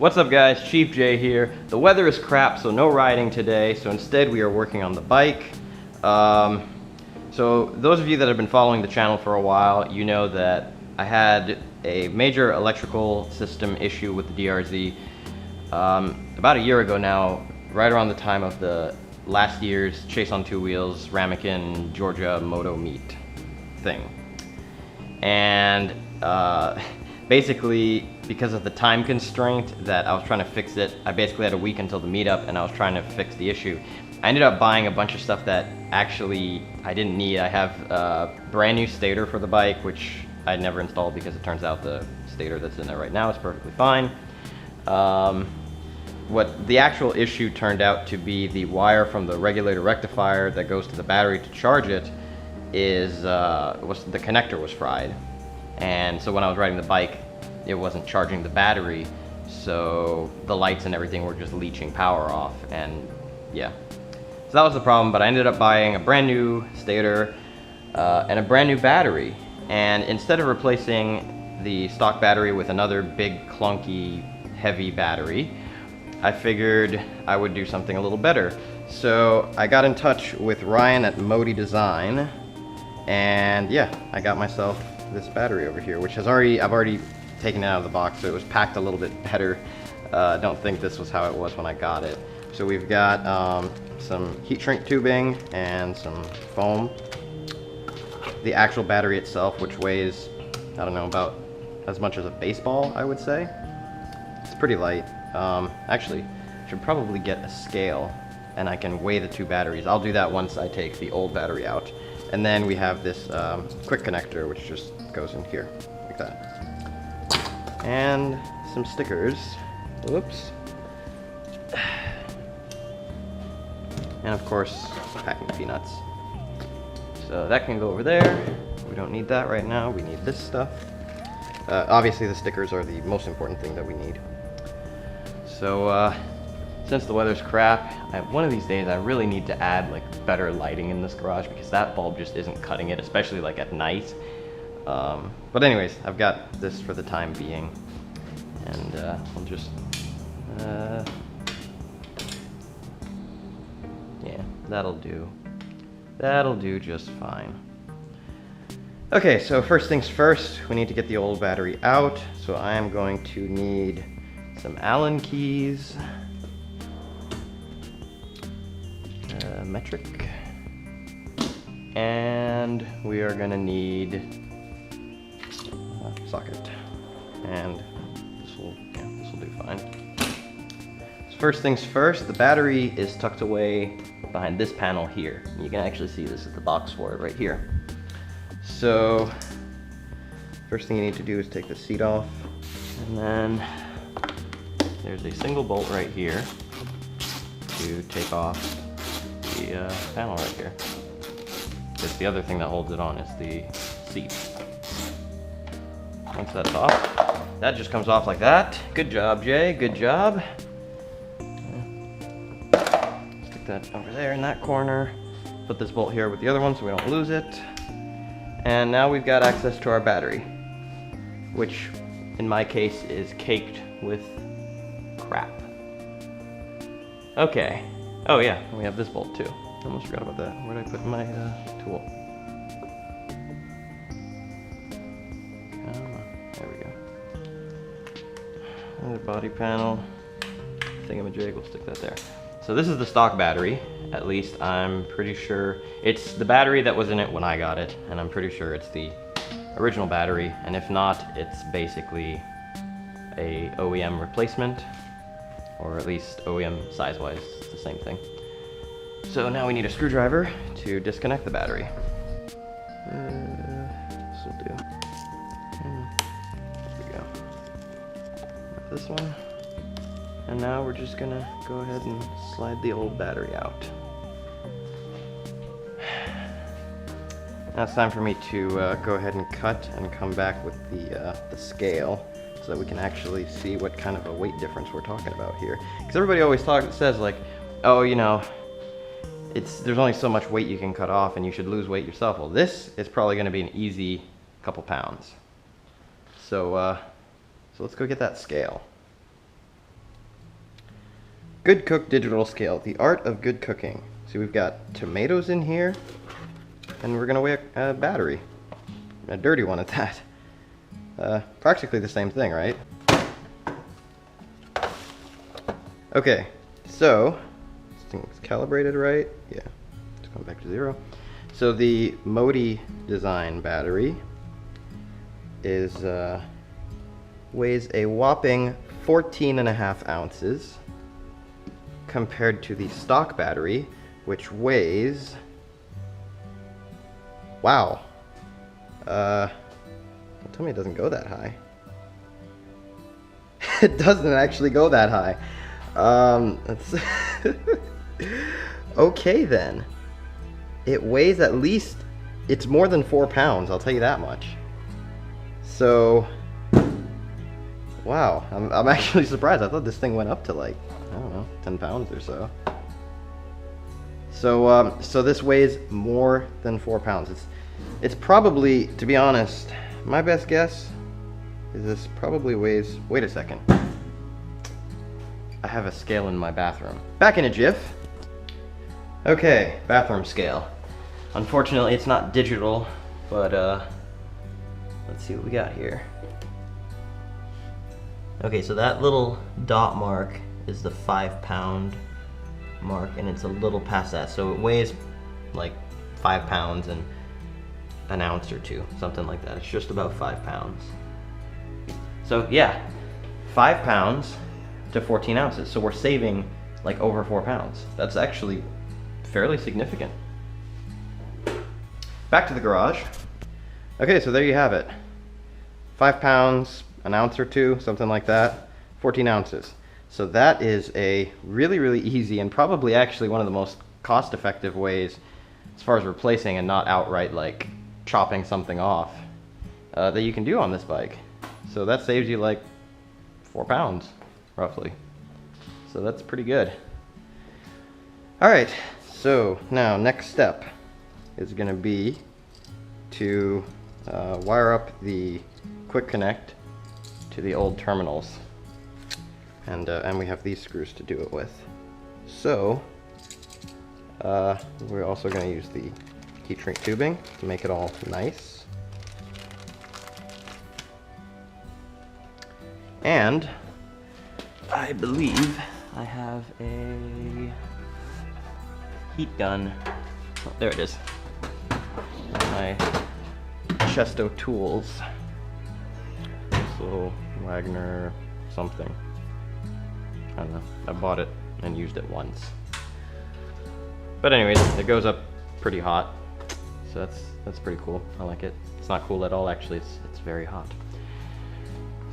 What's up guys, Chief J here. The weather is crap, so no riding today, so instead we are working on the bike. So those of you that have been following the channel for a while, you know that I had a major electrical system issue with the DRZ about a year ago now, right around the time of the last year's Chase on Two Wheels Ramekin Georgia Moto meet thing. And basically, because of the time constraint that I was trying to fix it, I basically had a week until the meetup and I was trying to fix the issue. I ended up buying a bunch of stuff that actually I didn't need. I have a brand new stator for the bike, which I'd never installed because it turns out the stator that's in there right now is perfectly fine. What the actual issue turned out to be the wire from the regulator rectifier that goes to the battery to charge it is, the connector was fried. And so when I was riding the bike, it wasn't charging the battery, so the lights and everything were just leaching power off, and yeah. So that was the problem, but I ended up buying a brand new stator and a brand new battery. And instead of replacing the stock battery with another big, clunky, heavy battery, I figured I would do something a little better. So I got in touch with Ryan at Moty Design, and yeah, I got myself this battery over here, which I've already taken it out of the box, so it was packed a little bit better. I don't think this was how it was when I got it. So we've got some heat shrink tubing and some foam. The actual battery itself, which weighs, I don't know, about as much as a baseball, I would say. It's pretty light. Actually, I should probably get a scale and I can weigh the two batteries. I'll do that once I take the old battery out. And then we have this quick connector, which just goes in here, like that. And some stickers. Whoops. And of course, packing peanuts. So that can go over there. We don't need that right now. We need this stuff. Obviously, the stickers are the most important thing that we need. So since the weather's crap, one of these days I really need to add like better lighting in this garage because that bulb just isn't cutting it, especially like at night. But anyways, I've got this for the time being, and I'll just yeah, that'll do. That'll do just fine. Okay, so first things first, we need to get the old battery out. So I am going to need some Allen keys, metric, and we are gonna need a socket, and this will do fine. So first things first, the battery is tucked away behind this panel here. You can actually see this is the box for it right here. So first thing you need to do is take the seat off, and then there's a single bolt right here to take off the panel right here. Because the other thing that holds it on is the seat. Once that's off, that just comes off like that. Good job, Jay, good job. Stick that over there in that corner. Put this bolt here with the other one so we don't lose it. And now we've got access to our battery, which in my case is caked with crap. Okay. Oh yeah, we have this bolt too. I almost forgot about that. Where did I put my tool? There we go. And the body panel. Thingamajig, we'll stick that there. So this is the stock battery. At least I'm pretty sure it's the battery that was in it when I got it, and I'm pretty sure it's the original battery. And if not, it's basically a OEM replacement, or at least OEM size-wise, it's the same thing. So now we need a screwdriver to disconnect the battery. This will do. There we go. This one. And now we're just gonna go ahead and slide the old battery out. Now it's time for me to go ahead and cut and come back with the scale, so that we can actually see what kind of a weight difference we're talking about here. Because everybody always says like, oh, you know, there's only so much weight you can cut off and you should lose weight yourself. Well, this is probably going to be an easy couple pounds. So let's go get that scale. Good Cook digital scale, the art of good cooking. See, we've got tomatoes in here, and we're gonna weigh a battery. A dirty one at that. Practically the same thing, right? Okay, so, this thing's calibrated right. Yeah, it's going back to 0. So the Moty design battery is, weighs a whopping 14.5 ounces compared to the stock battery, which weighs, wow, tell me it doesn't go that high. It doesn't actually go that high. Let's okay then. It weighs at least, it's more than 4 pounds, I'll tell you that much. So, wow, I'm actually surprised. I thought this thing went up to like, I don't know, 10 pounds or so. So this weighs more than 4 pounds. It's probably, to be honest, my best guess is this probably weighs, wait a second. I have a scale in my bathroom. Back in a jiff. Okay, bathroom scale. Unfortunately, it's not digital, but let's see what we got here. Okay, so that little dot mark is the 5 pound mark, and it's a little past that. So it weighs like 5 pounds and an ounce or two, something like that. It's just about 5 pounds. So yeah, 5 pounds to 14 ounces. So we're saving like over 4 pounds. That's actually fairly significant. Back to the garage. Okay, so there you have it. 5 pounds, an ounce or two, something like that, 14 ounces. So that is a really, really easy and probably actually one of the most cost-effective ways as far as replacing and not outright like chopping something off that you can do on this bike. So that saves you like 4 pounds, roughly. So that's pretty good. All right, so now next step is gonna be to wire up the quick connect to the old terminals. And we have these screws to do it with. So, we're also gonna use the heat shrink tubing to make it all nice. And I believe I have a heat gun. Oh, there it is. My Chesto Tools. This little Wagner something. I don't know. I bought it and used it once. But anyways, it goes up pretty hot. So that's pretty cool. I like it. It's not cool at all actually. It's very hot.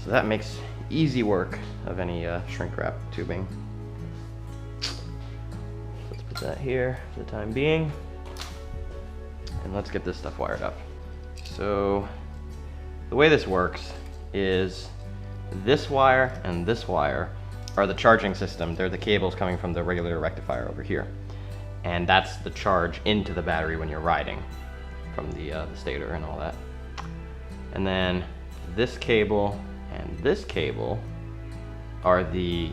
So that makes easy work of any shrink wrap tubing. Let's put that here for the time being. And let's get this stuff wired up. So the way this works is this wire and this wire are the charging system. They're the cables coming from the regulator rectifier over here. And that's the charge into the battery when you're riding from the stator and all that. And then this cable and this cable are the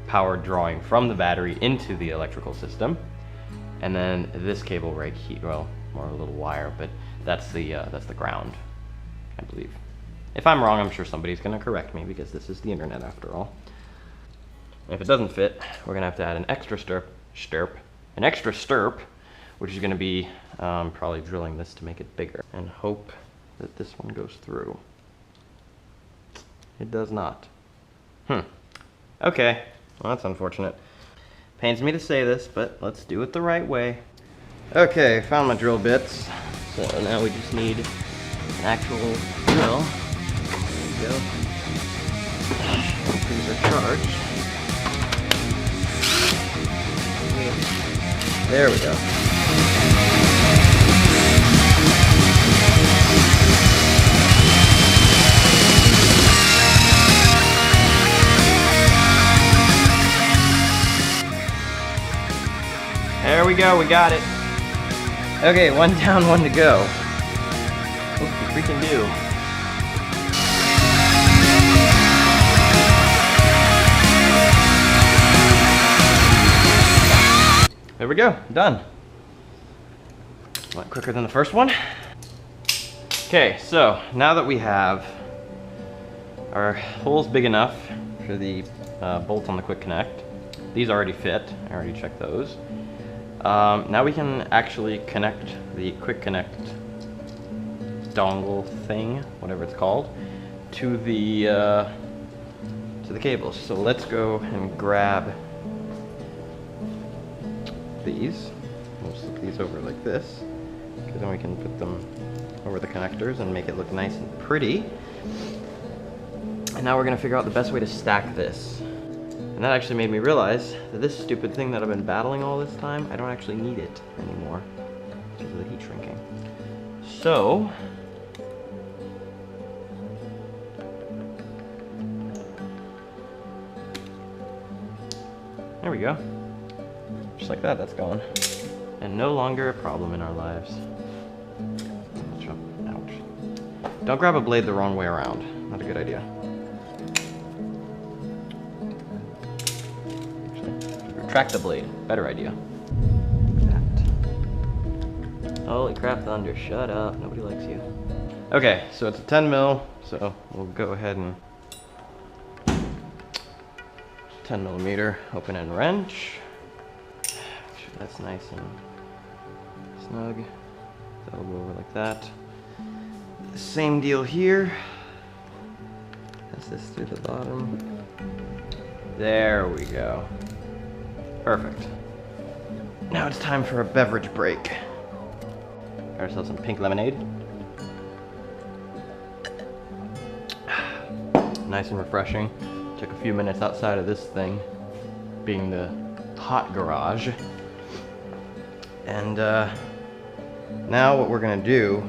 power drawing from the battery into the electrical system. And then this cable right here, well, more a little wire, but that's the ground, I believe. If I'm wrong, I'm sure somebody's gonna correct me because this is the internet after all. And if it doesn't fit, we're gonna have to add an extra stirp, which is gonna be probably drilling this to make it bigger and hope that this one goes through. It does not. Okay, well that's unfortunate. Pains me to say this, but let's do it the right way. Okay, found my drill bits. So now we just need an actual drill. There we go. These are charged. There we go. There we go, we got it. Okay, one down, one to go. What we can do. there we go, done. A lot quicker than the first one. Okay, so now that we have our holes big enough for the bolt on the quick connect, these already fit, I already checked those. Now we can actually connect the quick connect dongle thing, whatever it's called, to the cables. So let's go and grab these. We'll slip these over like this, because then we can put them over the connectors and make it look nice and pretty. And now we're gonna figure out the best way to stack this. And that actually made me realize that this stupid thing that I've been battling all this time, I don't actually need it anymore because of the heat shrinking. So, there we go. Just like that, that's gone. And no longer a problem in our lives. Ouch. Don't grab a blade the wrong way around. Not a good idea. Retract the blade. Better idea. That. Holy crap, Thunder. Shut up. Nobody likes you. Okay, so it's a 10 mil, so we'll go ahead and 10 millimeter open end wrench. Make sure that's nice and snug. That'll go over like that. Same deal here. Pass this through the bottom. There we go. Perfect. Now it's time for a beverage break. Got ourselves some pink lemonade. Nice and refreshing. Took a few minutes outside of this thing, being the hot garage. And now what we're gonna do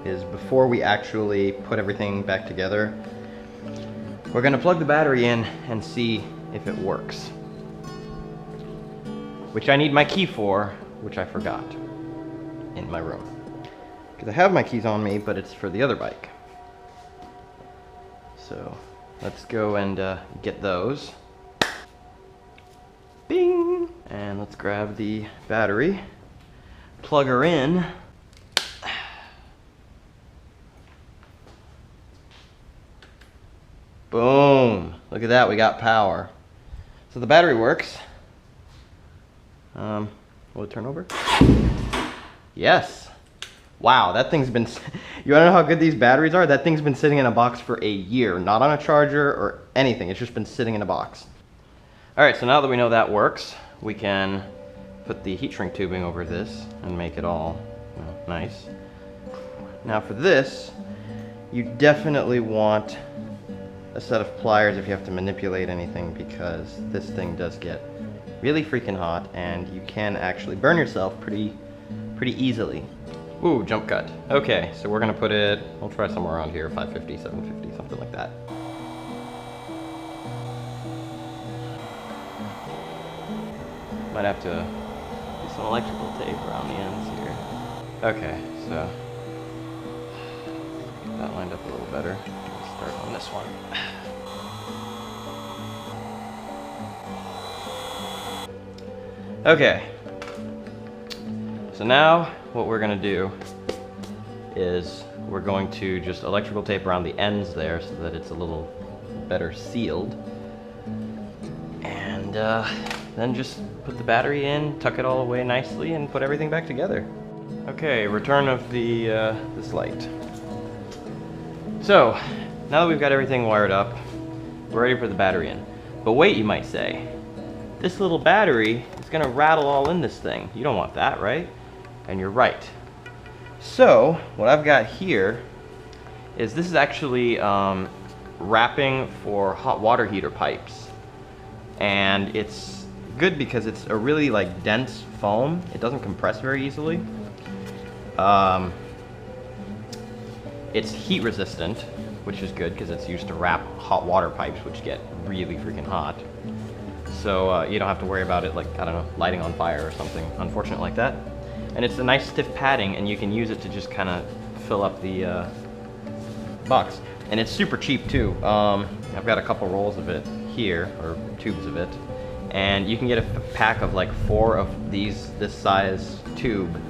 is, before we actually put everything back together, we're gonna plug the battery in and see if it works. Which I need my key for, which I forgot in my room. Because I have my keys on me, but it's for the other bike. So let's go and get those. Bing! And let's grab the battery, plug her in. Boom! Look at that, we got power. So the battery works. Will it turn over? Yes. Wow, that thing's been, you wanna know how good these batteries are? That thing's been sitting in a box for a year, not on a charger or anything. It's just been sitting in a box. All right, so now that we know that works, we can put the heat shrink tubing over this and make it all, you know, nice. Now for this, you definitely want a set of pliers if you have to manipulate anything, because this thing does get really freaking hot and you can actually burn yourself pretty easily. Ooh, jump cut. Okay, so we're gonna put it, we'll try somewhere around here, 550, 750, something like that. Might have to do some electrical tape around the ends here. Okay, so get that lined up a little better. Let's start on this one. Okay, so now what we're gonna do is we're going to just electrical tape around the ends there so that it's a little better sealed. And then just put the battery in, tuck it all away nicely, and put everything back together. Okay, return of the this light. So, now that we've got everything wired up, we're ready for the battery in. But wait, you might say, this little battery is gonna rattle all in this thing. You don't want that, right? And you're right. So, what I've got here is, this is actually wrapping for hot water heater pipes. And it's good because it's a really like dense foam. It doesn't compress very easily. It's heat resistant, which is good because it's used to wrap hot water pipes, which get really freaking hot. So you don't have to worry about it, like, I don't know, lighting on fire or something unfortunate like that. And it's a nice stiff padding, and you can use it to just kind of fill up the box. And it's super cheap too. I've got a couple rolls of it here, or tubes of it, And you can get a pack of like 4 of these, this size tube,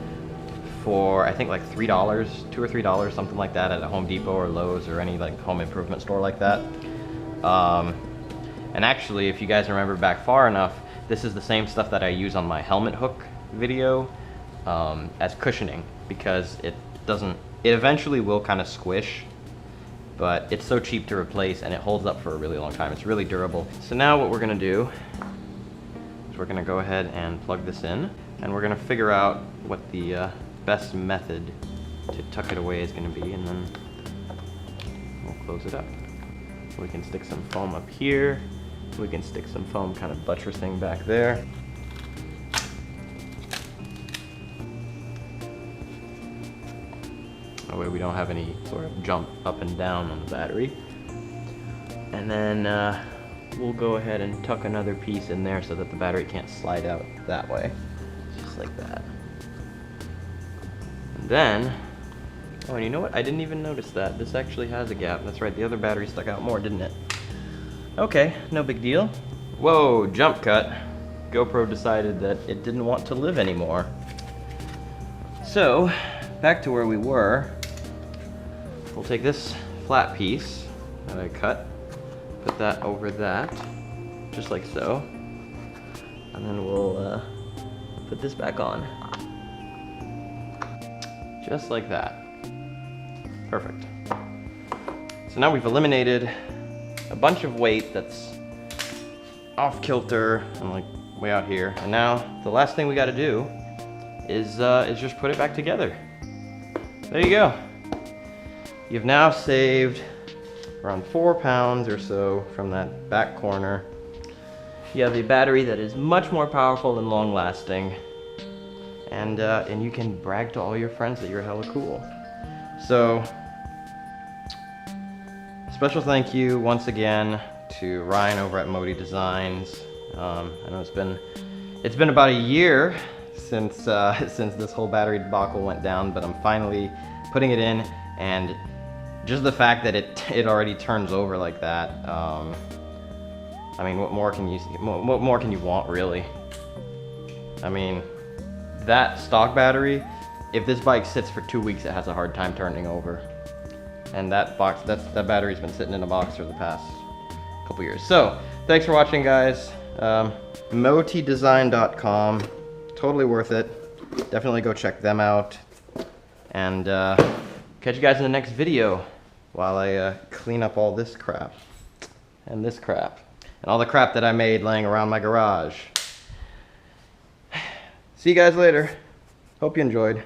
for I think like $3, $2 or $3, something like that, at a Home Depot or Lowe's or any like home improvement store like that. And actually, if you guys remember back far enough, this is the same stuff that I use on my helmet hook video as cushioning, because it eventually will kind of squish, but it's so cheap to replace and it holds up for a really long time. It's really durable. So now what we're gonna do is we're gonna go ahead and plug this in, and we're gonna figure out what the best method to tuck it away is gonna be, and then we'll close it up. We can stick some foam up here. We can stick some foam kind of buttressing back there. That way we don't have any sort of jump up and down on the battery. And then we'll go ahead and tuck another piece in there so that the battery can't slide out that way. Just like that. And then, oh, and you know what? I didn't even notice that. This actually has a gap. That's right, the other battery stuck out more, didn't it? Okay, no big deal. Whoa, jump cut. GoPro decided that it didn't want to live anymore. So, back to where we were. We'll take this flat piece that I cut, put that over that, just like so. And then we'll put this back on. Just like that. Perfect. So now we've eliminated a bunch of weight that's off kilter and like way out here. And now the last thing we got to do is just put it back together. There you go. You've now saved around 4 pounds or so from that back corner. You have a battery that is much more powerful and long lasting. And you can brag to all your friends that you're hella cool. So, special thank you once again to Ryan over at Moty Designs. I know it's been about a year since this whole battery debacle went down, but I'm finally putting it in, and just the fact that it already turns over like that. I mean, what more can you want, really? I mean, that stock battery, if this bike sits for 2 weeks, it has a hard time turning over. And that battery's been sitting in a box for the past couple years. So, thanks for watching, guys. motydesign.com, totally worth it. Definitely go check them out. And catch you guys in the next video while I clean up all this crap. And this crap. And all the crap that I made laying around my garage. See you guys later. Hope you enjoyed.